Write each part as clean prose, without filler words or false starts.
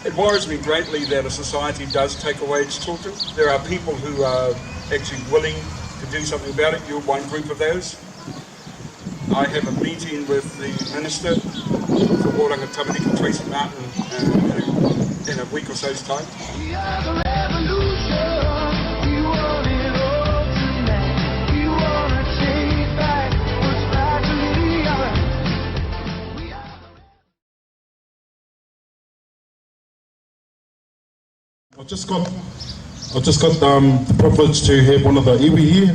It worries me greatly that a society does take away its children. There are people who are actually willing to do something about it. You're one group of those. I have a meeting with the Minister for Tauranga, Tamariki, Tracy Martin, in a week or so's time. We are the revolution. We want it all tonight. We want to take back what's rightfully ours. We are the... I've just got the privilege to have one of the iwi here.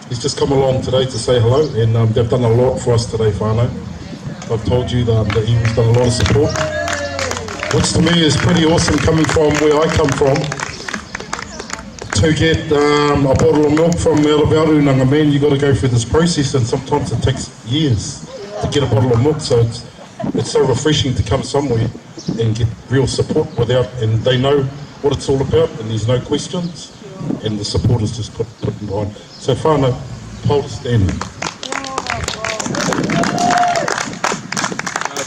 He's just come along today to say hello, and they've done a lot for us today, whānau. I've told you that the iwi's done a lot of support, which to me is pretty awesome coming from where I come from. To get a bottle of milk from Aotearoa, man, you got to go through this process, and sometimes it takes years to get a bottle of milk, so it's so refreshing to come somewhere and get real support and they know what it's all about, and there's no questions, and the support is just put behind. So whānau, hold a stand.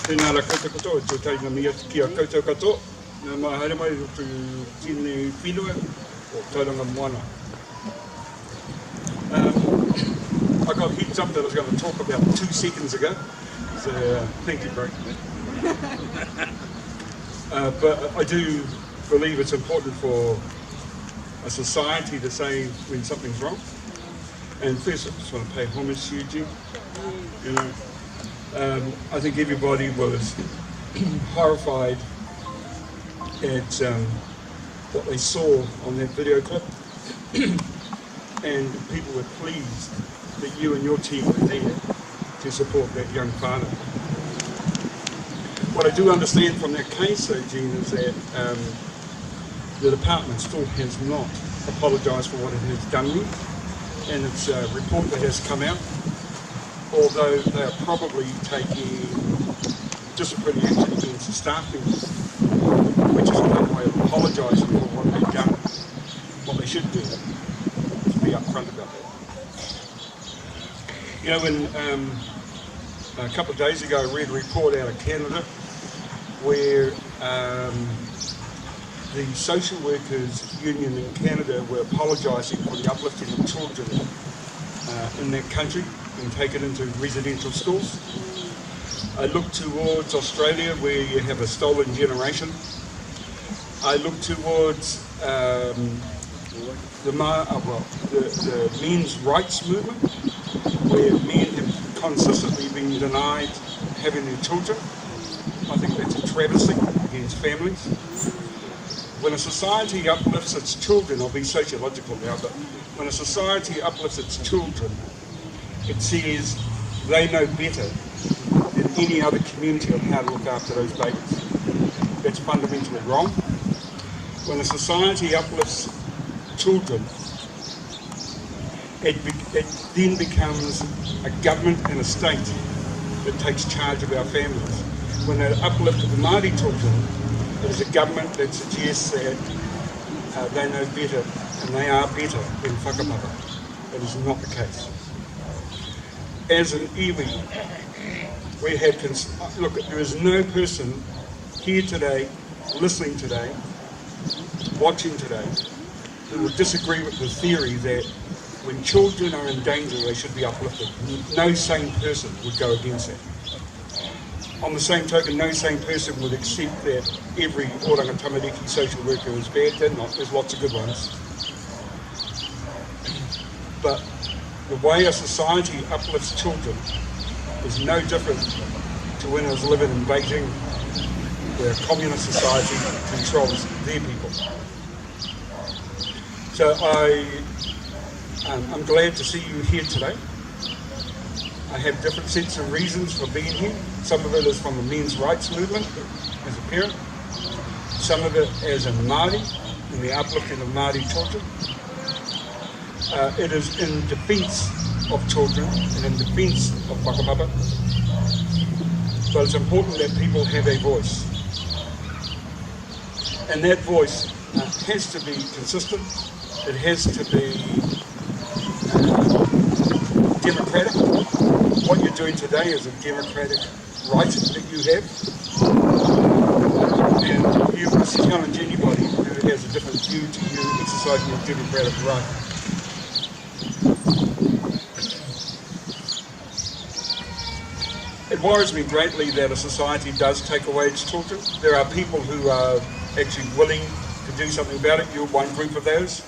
Tēnā ra koutou katoa, te tainga mia ki a koutou katoa. Nā mā haere mai tu tēnei whenua o Tauranga moana. I got heads up that I was going to talk about 2 seconds ago, so thank you very much. But I do believe it's important for a society to say when something's wrong. And first, I just want to pay homage to you, Jim. You know, I think everybody was horrified at what they saw on that video clip, and people were pleased that you and your team were there to support that young whānau. What I do understand from that case, though, Jean, is that the department still has not apologised for what it has done there, and its report that has come out, although they are probably taking disciplinary action against the staff members, which is another way of apologising for what they've done. What they should do is be upfront about that. You know, when a couple of days ago I read a report out of Canada where the social workers union in Canada were apologising for the uplifting of children in that country and taken into residential schools. I look towards Australia where you have a stolen generation. I look towards the men's rights movement, where men have consistently been denied having their children. I think that's a travesty against families. When a society uplifts its children, I'll be sociological now, but when a society uplifts its children, it says they know better than any other community on how to look after those babies. That's fundamentally wrong. When a society uplifts children, it then becomes a government and a state that takes charge of our families. When they uplift the Māori children, it is a government that suggests that they know better, and they are better than whakapapa. That is not the case. As an iwi, we have, look, there is no person here today, listening today, watching today, who would disagree with the theory that when children are in danger, they should be uplifted. No sane person would go against that. On the same token, no sane person would accept that every Oranga Tamariki social worker is bad. They're not. There's lots of good ones. But the way a society uplifts children is no different to when I was living in Beijing, where a communist society controls their people. So I'm glad to see you here today. I have different sets of reasons for being here. Some of it is from the men's rights movement as a parent. Some of it as a Māori, in the uplifting of Māori children. It is in defence of children and in defence of whakapapa. But it's important that people have a voice. And that voice has to be consistent. It has to be democratic. what you're doing today is a democratic right that you have. And you must challenge anybody who has a different view to you exercising your democratic right. It worries me greatly that a society does take away its children. There are people who are actually willing to do something about it. You're one group of those.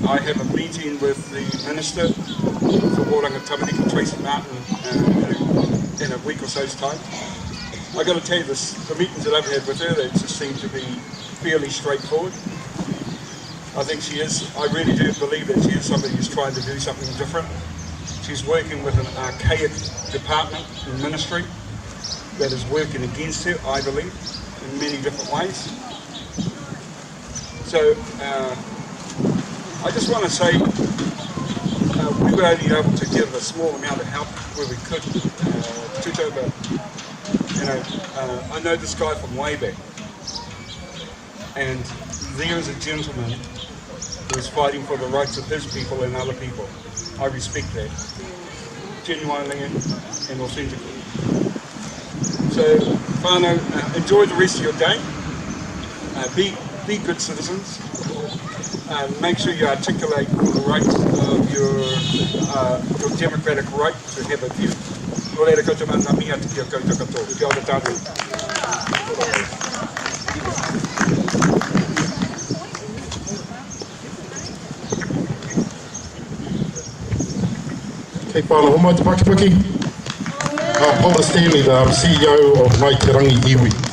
I have a meeting with the Minister for Tauranga, Tamariki, Tracy Martin, in a week or so's time. I've got to tell you this, the meetings that I've had with her, they just seem to be fairly straightforward. I think she is, I really do believe that she is somebody who's trying to do something different. She's working with an archaic department and ministry that is working against her, I believe, in many different ways. So, I just want to say we were only able to give a small amount of help where we could to Toba. You know, I know this guy from way back, and there is a gentleman who is fighting for the rights of his people and other people. I respect that, genuinely and authentically. So, whānau, enjoy the rest of your day. Be good citizens. Make sure you articulate the rights of your democratic right to have a view. Kei whānau, o mai te Pakipaki. Paula Stanley, the CEO of Ngāi Te Rangi Iwi.